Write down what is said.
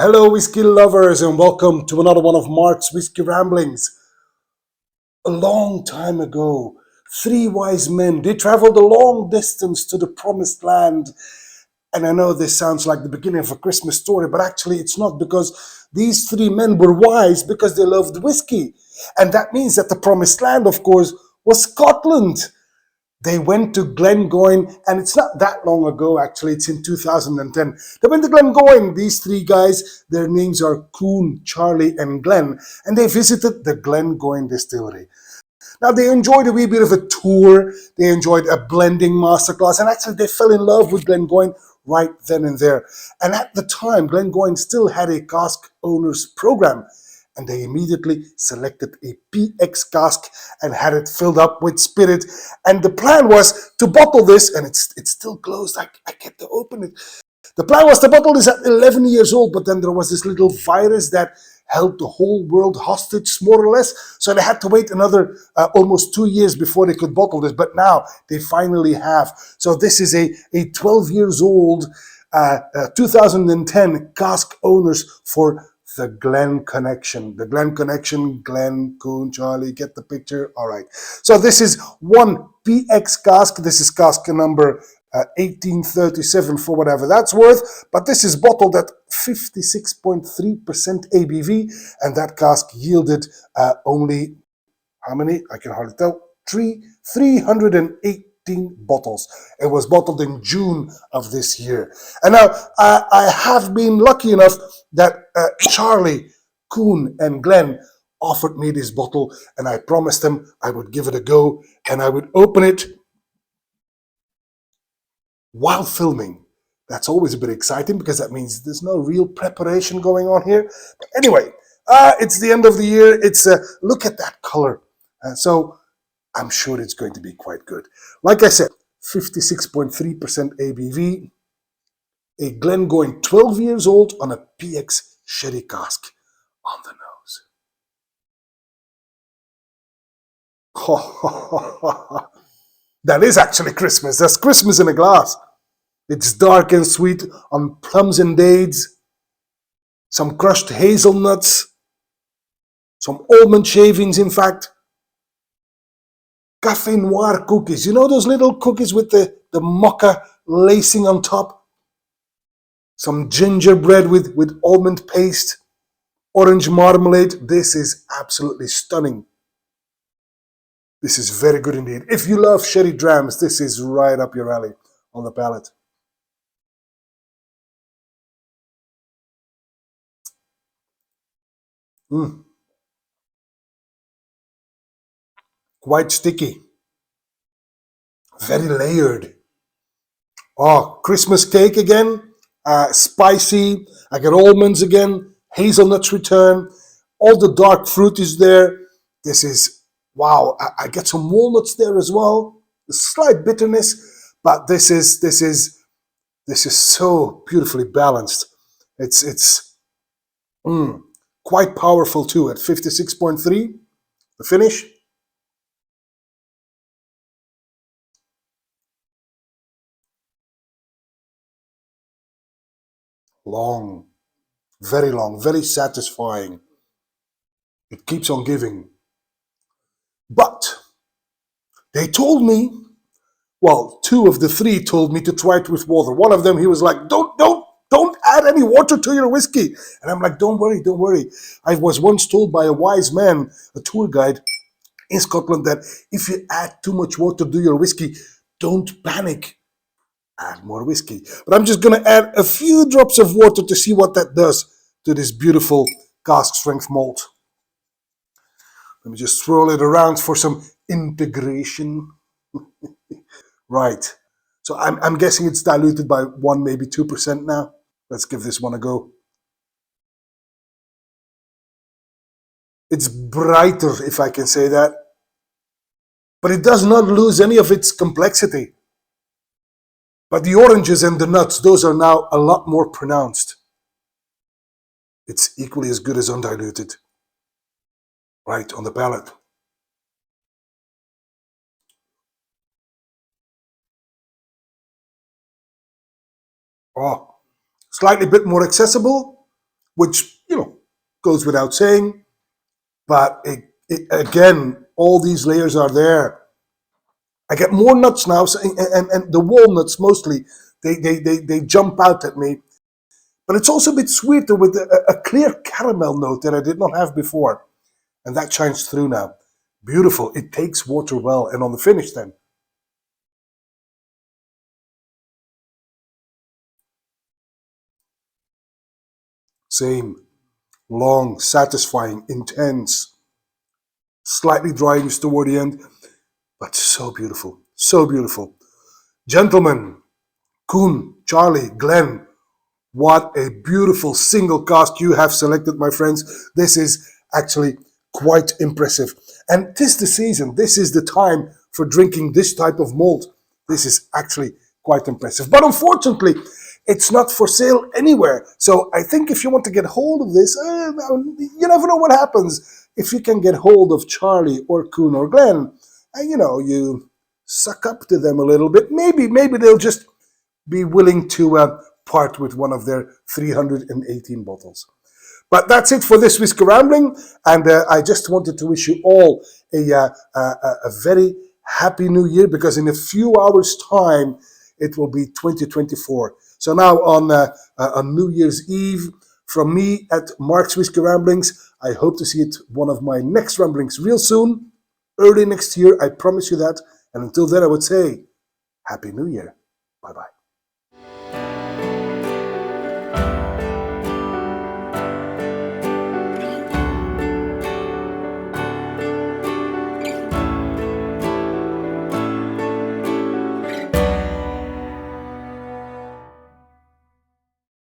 Hello, whiskey lovers, and welcome to another one of Mark's Whiskey Ramblings. A long time ago, three wise men, they traveled a long distance to the promised land. And I know this sounds like the beginning of a Christmas story, but actually it's not, because these three men were wise because they loved whiskey. And that means that the promised land, of course, was Scotland. They went to Glengoyne, and it's not that long ago, actually. It's in 2010. They went to Glengoyne. These three guys, their names are Koen, Charly, and Glenn, and they visited the Glengoyne distillery. Now, they enjoyed a wee bit of a tour. They enjoyed a blending masterclass, and actually they fell in love with Glengoyne right then and there. And at the time, Glengoyne still had a cask owners program, and they immediately selected a PX cask and had it filled up with spirit. And the plan was to bottle this, and it's still closed. I get to open it. The plan was to bottle this at 11 years old, but then there was this little virus that held the whole world hostage, more or less. So they had to wait another almost 2 years before they could bottle this. But now they finally have. So this is a 12 years old 2010 cask owners for the Glen connection. The Glen connection, Glen, Koen, Charlie, get the picture? All right. So this is one PX cask. This is cask number 1837 for whatever that's worth. But this is bottled at 56.3% ABV. And that cask yielded only, how many? I can hardly tell. 318 bottles. It was bottled in June of this year. And now I have been lucky enough that Charlie, Koen, and Glen offered me this bottle, and I promised them I would give it a go and I would open it while filming. That's always a bit exciting because that means there's no real preparation going on here. But anyway, it's the end of the year. It's look at that color. So I'm sure it's going to be quite good. Like I said, 56.3% ABV, a Glengoyne 12 years old on a PX sherry cask on the nose. That is actually Christmas. That's Christmas in a glass. It's dark and sweet on plums and dates, some crushed hazelnuts, some almond shavings, in fact. Café Noir cookies. You know those little cookies with the mocha lacing on top? Some gingerbread with almond paste, orange marmalade. This is absolutely stunning. This is very good indeed. If you love sherry drams, this is right up your alley on the palate. Quite sticky. Very layered. Oh, Christmas cake again. Spicy. I get almonds again. Hazelnuts return. All the dark fruit is there. This is, wow. I get some walnuts there as well. A slight bitterness, but this is so beautifully balanced. It's quite powerful too at 56.3. The finish. Long, very satisfying. It keeps on giving. But they told me, well, two of the three told me to try it with water. One of them, he was like, don't add any water to your whiskey. And I'm like, don't worry. I was once told by a wise man, a tour guide in Scotland, that if you add too much water to your whiskey, don't panic. Add more whiskey. But I'm just going to add a few drops of water to see what that does to this beautiful cask strength malt. Let me just swirl it around for some integration. Right. So I'm guessing it's diluted by 1, maybe 2% now. Let's give this one a go. It's brighter, if I can say that. But it does not lose any of its complexity. But the oranges and the nuts, those are now a lot more pronounced. It's equally as good as undiluted. Right on the palate. Oh, slightly bit more accessible, which, goes without saying. But again, all these layers are there. I get more nuts now, and the walnuts mostly, they jump out at me. But it's also a bit sweeter with a clear caramel note that I did not have before. And that shines through now. Beautiful. It takes water well. And on the finish then. Same. Long, satisfying, intense. Slightly drying toward the end. But so beautiful. So beautiful. Gentlemen, Koen, Charly, Glenn, what a beautiful single cask you have selected, my friends. This is actually quite impressive. And 'tis the season. This is the time for drinking this type of malt. This is actually quite impressive. But unfortunately, it's not for sale anywhere. So I think if you want to get hold of this, you never know what happens. If you can get hold of Charly or Koen or Glen, and you suck up to them a little bit, maybe they'll just be willing to part with one of their 318 bottles. But that's it for this Whiskey Rambling, and I just wanted to wish you all a very happy new year, because in a few hours' time, it will be 2024. So now on New Year's Eve, from me at Mark's Whiskey Ramblings, I hope to see it one of my next ramblings real soon, early next year, I promise you that. And until then, I would say, Happy New Year. Bye-bye.